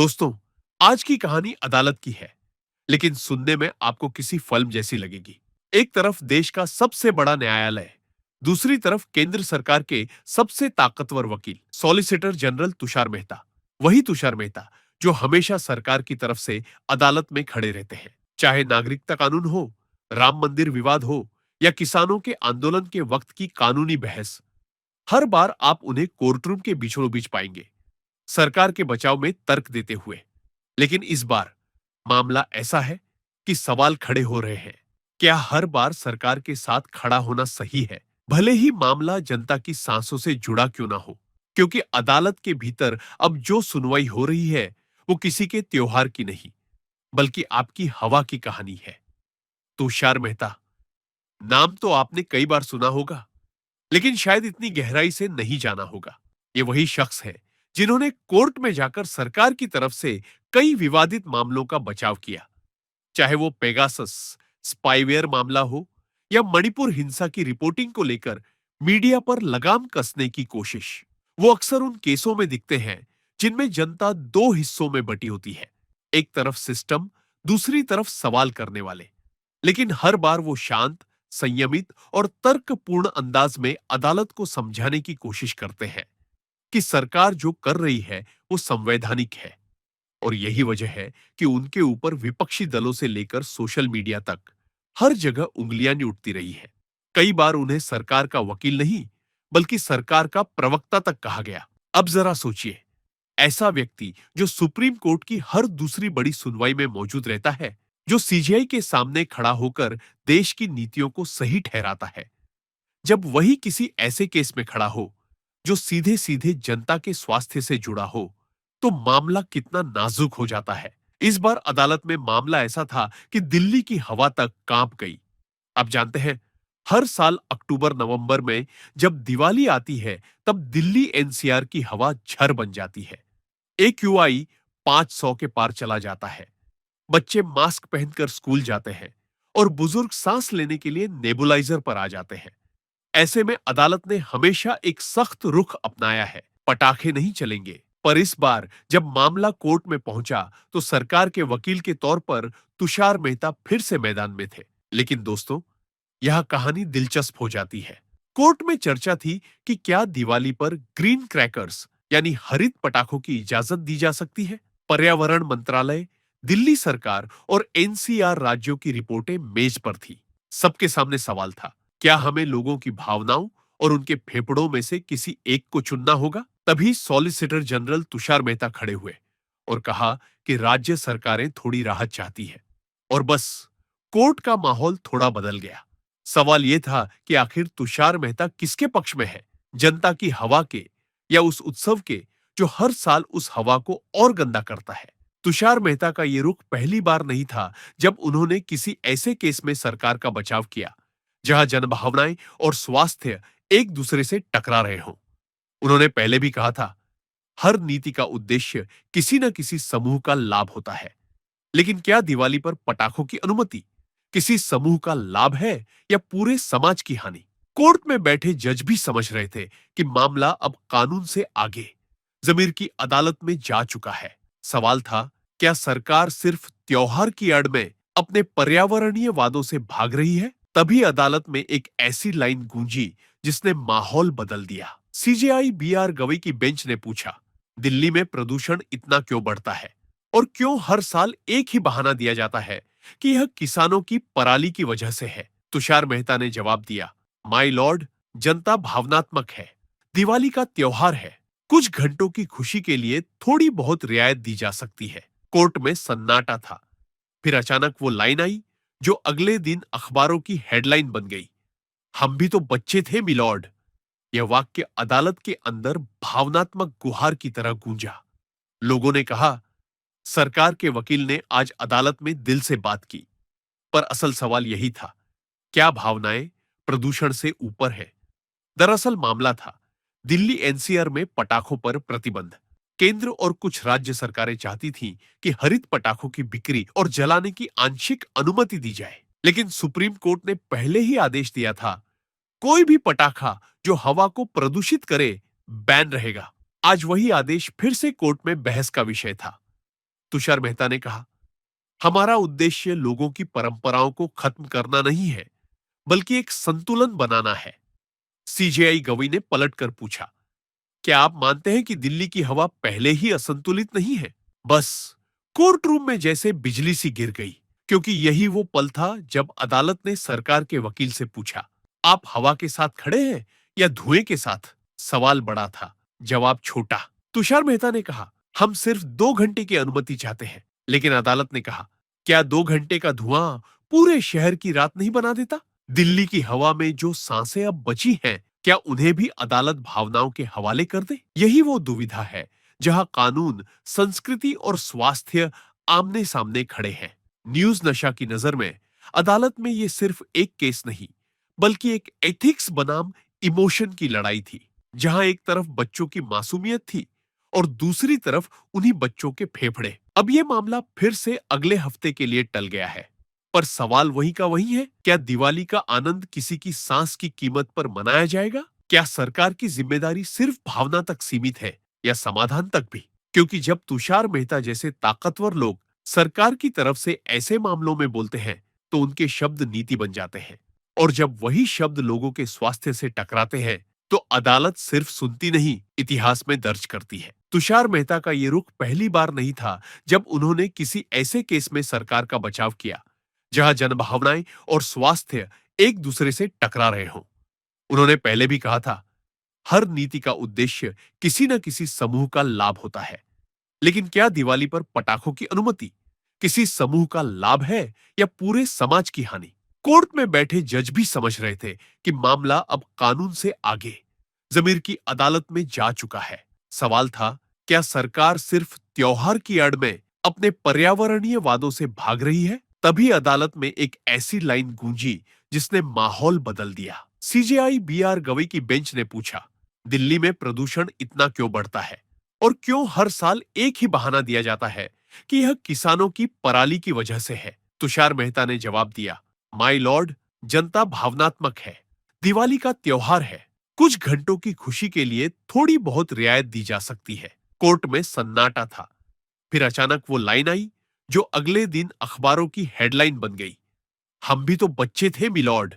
दोस्तों, आज की कहानी अदालत की है, लेकिन सुनने में आपको किसी फिल्म जैसी लगेगी। एक तरफ देश का सबसे बड़ा न्यायालय, दूसरी तरफ केंद्र सरकार के सबसे ताकतवर वकील, सॉलिसिटर जनरल तुषार मेहता। वही तुषार मेहता जो हमेशा सरकार की तरफ से अदालत में खड़े रहते हैं। चाहे नागरिकता कानून हो, राम मंदिर विवाद हो या किसानों के आंदोलन के वक्त की कानूनी बहस, हर बार आप उन्हें कोर्टरूम के बीचों बीच पाएंगे, सरकार के बचाव में तर्क देते हुए। लेकिन इस बार मामला ऐसा है कि सवाल खड़े हो रहे हैं। क्या हर बार सरकार के साथ खड़ा होना सही है, भले ही मामला जनता की सांसों से जुड़ा क्यों ना हो? क्योंकि अदालत के भीतर अब जो सुनवाई हो रही है, वो किसी के त्योहार की नहीं, बल्कि आपकी हवा की कहानी है। तुषार मेहता नाम तो आपने कई बार सुना होगा, लेकिन शायद इतनी गहराई से नहीं जाना होगा। ये वही शख्स है जिन्होंने कोर्ट में जाकर सरकार की तरफ से कई विवादित मामलों का बचाव किया। चाहे वो पेगासस स्पाईवेयर मामला हो या मणिपुर हिंसा की रिपोर्टिंग को लेकर मीडिया पर लगाम कसने की कोशिश। वो अक्सर उन केसों में दिखते हैं जिनमें जनता दो हिस्सों में बटी होती है, एक तरफ सिस्टम, दूसरी तरफ सवाल करने वाले। लेकिन हर बार वो शांत, संयमित और तर्कपूर्ण अंदाज में अदालत को समझाने की कोशिश करते हैं कि सरकार जो कर रही है वो संवैधानिक है। और यही वजह है कि उनके ऊपर विपक्षी दलों से लेकर सोशल मीडिया तक हर जगह उंगलियां नहीं उठती रही है। कई बार उन्हें सरकार का वकील नहीं, बल्कि सरकार का प्रवक्ता तक कहा गया। अब जरा सोचिए, ऐसा व्यक्ति जो सुप्रीम कोर्ट की हर दूसरी बड़ी सुनवाई में मौजूद रहता है, जो सीजीआई के सामने खड़ा होकर देश की नीतियों को सही ठहराता है, जब वही किसी ऐसे केस में खड़ा हो जो सीधे सीधे जनता के स्वास्थ्य से जुड़ा हो, तो मामला कितना नाजुक हो जाता है। इस बार अदालत में मामला ऐसा था कि दिल्ली की हवा तक कांप गई। आप जानते हैं, हर साल अक्टूबर नवंबर में जब दिवाली आती है, तब दिल्ली एनसीआर की हवा झर बन जाती है। एक्यूआई 500 के पार चला जाता है। बच्चे मास्क पहनकर स्कूल जाते हैं और बुजुर्ग सांस लेने के लिए नेबुलाइजर पर आ जाते हैं। ऐसे में अदालत ने हमेशा एक सख्त रुख अपनाया है, पटाखे नहीं चलेंगे। पर इस बार जब मामला कोर्ट में पहुंचा, तो सरकार के वकील के तौर पर तुषार मेहता फिर से मैदान में थे। लेकिन दोस्तों, यह कहानी दिलचस्प हो जाती है। कोर्ट में चर्चा थी कि क्या दिवाली पर ग्रीन क्रैकर्स यानी हरित पटाखों की इजाजत दी जा सकती है। पर्यावरण मंत्रालय, दिल्ली सरकार और एनसीआर राज्यों की रिपोर्टें मेज पर थी। सबके सामने सवाल था, क्या हमें लोगों की भावनाओं और उनके फेफड़ों में से किसी एक को चुनना होगा? तभी सॉलिसिटर जनरल तुषार मेहता खड़े हुए और कहा कि राज्य सरकारें थोड़ी राहत चाहती है। और बस, कोर्ट का माहौल थोड़ा बदल गया। सवाल यह था कि आखिर तुषार मेहता किसके पक्ष में है, जनता की हवा के या उस उत्सव के जो हर साल उस हवा को और गंदा करता है। तुषार मेहता का ये रुख पहली बार नहीं था जब उन्होंने किसी ऐसे केस में सरकार का बचाव किया जहां जनभावनाएं और स्वास्थ्य एक दूसरे से टकरा रहे हों। उन्होंने पहले भी कहा था, हर नीति का उद्देश्य किसी न किसी समूह का लाभ होता है। लेकिन क्या दिवाली पर पटाखों की अनुमति किसी समूह का लाभ है या पूरे समाज की हानि? कोर्ट में बैठे जज भी समझ रहे थे कि मामला अब कानून से आगे जमीर की अदालत में जा चुका है। सवाल था, क्या सरकार सिर्फ त्योहार की आड़ में अपने पर्यावरणीय वादों से भाग रही है? तभी अदालत में एक ऐसी लाइन गूंजी जिसने माहौल बदल दिया। सीजेआई बीआर गवई की बेंच ने पूछा, दिल्ली में प्रदूषण इतना क्यों बढ़ता है और क्यों हर साल एक ही बहाना दिया जाता है कि यह किसानों की पराली की वजह से है? तुषार मेहता ने जवाब दिया, माय लॉर्ड, जनता भावनात्मक है। दिवाली का त्योहार है। कुछ घंटों की खुशी के लिए थोड़ी बहुत रियायत दी जा सकती है। कोर्ट में सन्नाटा था। फिर अचानक वो लाइन आई जो अगले दिन अखबारों की हेडलाइन बन गई, हम भी तो बच्चे थे मिलॉर्ड। यह वाक्य अदालत के अंदर भावनात्मक गुहार की तरह गूंजा। लोगों ने कहा, सरकार के वकील ने आज अदालत में दिल से बात की। पर असल सवाल यही था, क्या भावनाएं प्रदूषण से ऊपर है? दरअसल मामला था दिल्ली एनसीआर में पटाखों पर प्रतिबंध। केंद्र और कुछ राज्य सरकारें चाहती थीं कि हरित पटाखों की बिक्री और जलाने की आंशिक अनुमति दी जाए। लेकिन सुप्रीम कोर्ट ने पहले ही आदेश दिया था, कोई भी पटाखा जो हवा को प्रदूषित करे बैन रहेगा। आज वही आदेश फिर से कोर्ट में बहस का विषय था। तुषार मेहता ने कहा, हमारा उद्देश्य लोगों की परंपराओं को खत्म करना नहीं है, बल्कि एक संतुलन बनाना है। सीजेआई गवई ने पलटकर पूछा, क्या आप मानते हैं कि दिल्ली की हवा पहले ही असंतुलित नहीं है? बस कोर्ट रूम में जैसे बिजली सी गिर गई, क्योंकि यही वो पल था जब अदालत ने सरकार के वकील से पूछा, आप हवा के साथ खड़े हैं या धुएं के साथ? सवाल बड़ा था, जवाब छोटा। तुषार मेहता ने कहा, हम सिर्फ 2 घंटे की अनुमति चाहते हैं। लेकिन अदालत ने कहा, क्या 2 घंटे का धुआं पूरे शहर की रात नहीं बना देता? दिल्ली की हवा में जो सांसें अब बची हैं, क्या उन्हें भी अदालत भावनाओं के हवाले कर दे? यही वो दुविधा है जहां कानून, संस्कृति और स्वास्थ्य आमने सामने खड़े हैं। न्यूज नशा की नजर में अदालत में ये सिर्फ एक केस नहीं, बल्कि एक एथिक्स बनाम इमोशन की लड़ाई थी, जहां एक तरफ बच्चों की मासूमियत थी और दूसरी तरफ उन्हीं बच्चों के फेफड़े। अब ये मामला फिर से अगले हफ्ते के लिए टल गया है, पर सवाल वही का वही है, क्या दिवाली का आनंद किसी की सांस की कीमत पर मनाया जाएगा? क्या सरकार की जिम्मेदारी सिर्फ भावना तक सीमित है या समाधान तक भी? क्योंकि जब तुषार मेहता जैसे ताकतवर लोग सरकार की तरफ से ऐसे मामलों में बोलते हैं, तो उनके शब्द नीति बन जाते हैं। और जब वही शब्द लोगों के स्वास्थ्य से टकराते हैं, तो अदालत सिर्फ सुनती नहीं, इतिहास में दर्ज करती है। तुषार मेहता का ये रुख पहली बार नहीं था जब उन्होंने किसी ऐसे केस में सरकार का बचाव किया, जहां जनभावनाएं और स्वास्थ्य एक दूसरे से टकरा रहे हों। उन्होंने पहले भी कहा था, हर नीति का उद्देश्य किसी न किसी समूह का लाभ होता है। लेकिन क्या दिवाली पर पटाखों की अनुमति किसी समूह का लाभ है या पूरे समाज की हानि? कोर्ट में बैठे जज भी समझ रहे थे कि मामला अब कानून से आगे जमीर की अदालत में जा चुका है। सवाल था, क्या सरकार सिर्फ त्योहार की आड़ में अपने पर्यावरणीय वादों से भाग रही है? तभी अदालत में एक ऐसी लाइन गूंजी जिसने माहौल बदल दिया। सीजेआई बीआर गवई की बेंच ने पूछा, दिल्ली में प्रदूषण इतना क्यों बढ़ता है और क्यों हर साल एक ही बहाना दिया जाता है कि यह किसानों की पराली की वजह से है? तुषार मेहता ने जवाब दिया, माय लॉर्ड, जनता भावनात्मक है। दिवाली का त्योहार है। कुछ घंटों की खुशी के लिए थोड़ी बहुत रियायत दी जा सकती है। कोर्ट में सन्नाटा था। फिर अचानक वो लाइन आई जो अगले दिन अखबारों की हेडलाइन बन गई, हम भी तो बच्चे थे मिलॉर्ड।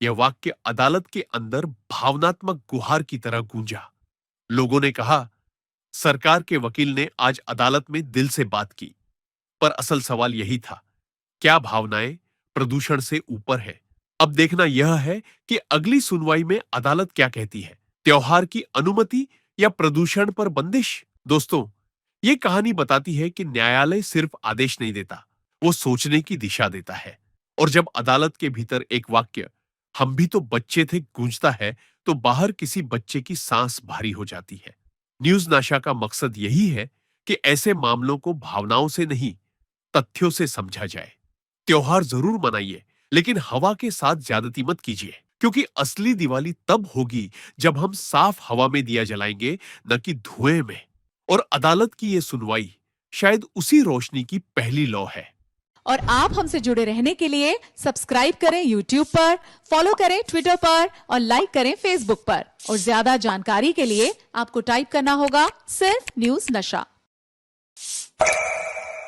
यह वाक्य अदालत के अंदर भावनात्मक गुहार की तरह गूंजा। लोगों ने कहा, सरकार के वकील ने आज अदालत में दिल से बात की। पर असल सवाल यही था, क्या भावनाएं प्रदूषण से ऊपर है? अब देखना यह है कि अगली सुनवाई में अदालत क्या कहती है, त्योहार की अनुमति या प्रदूषण पर बंदिश? दोस्तों, यह कहानी बताती है कि न्यायालय सिर्फ आदेश नहीं देता, वो सोचने की दिशा देता है। और जब अदालत के भीतर एक वाक्य, हम भी तो बच्चे थे, गूंजता है, तो बाहर किसी बच्चे की सांस भारी हो जाती है। न्यूज नाशा का मकसद यही है कि ऐसे मामलों को भावनाओं से नहीं, तथ्यों से समझा जाए। त्योहार जरूर मनाइए, लेकिन हवा के साथ ज्यादती मत कीजिए, क्योंकि असली दिवाली तब होगी जब हम साफ हवा में दिया जलाएंगे, न कि धुएं में। और अदालत की यह सुनवाई शायद उसी रोशनी की पहली लौ है। और आप हमसे जुड़े रहने के लिए सब्सक्राइब करें YouTube पर, फॉलो करें Twitter पर और लाइक करें Facebook पर। और ज्यादा जानकारी के लिए आपको टाइप करना होगा सिर्फ न्यूज नशा।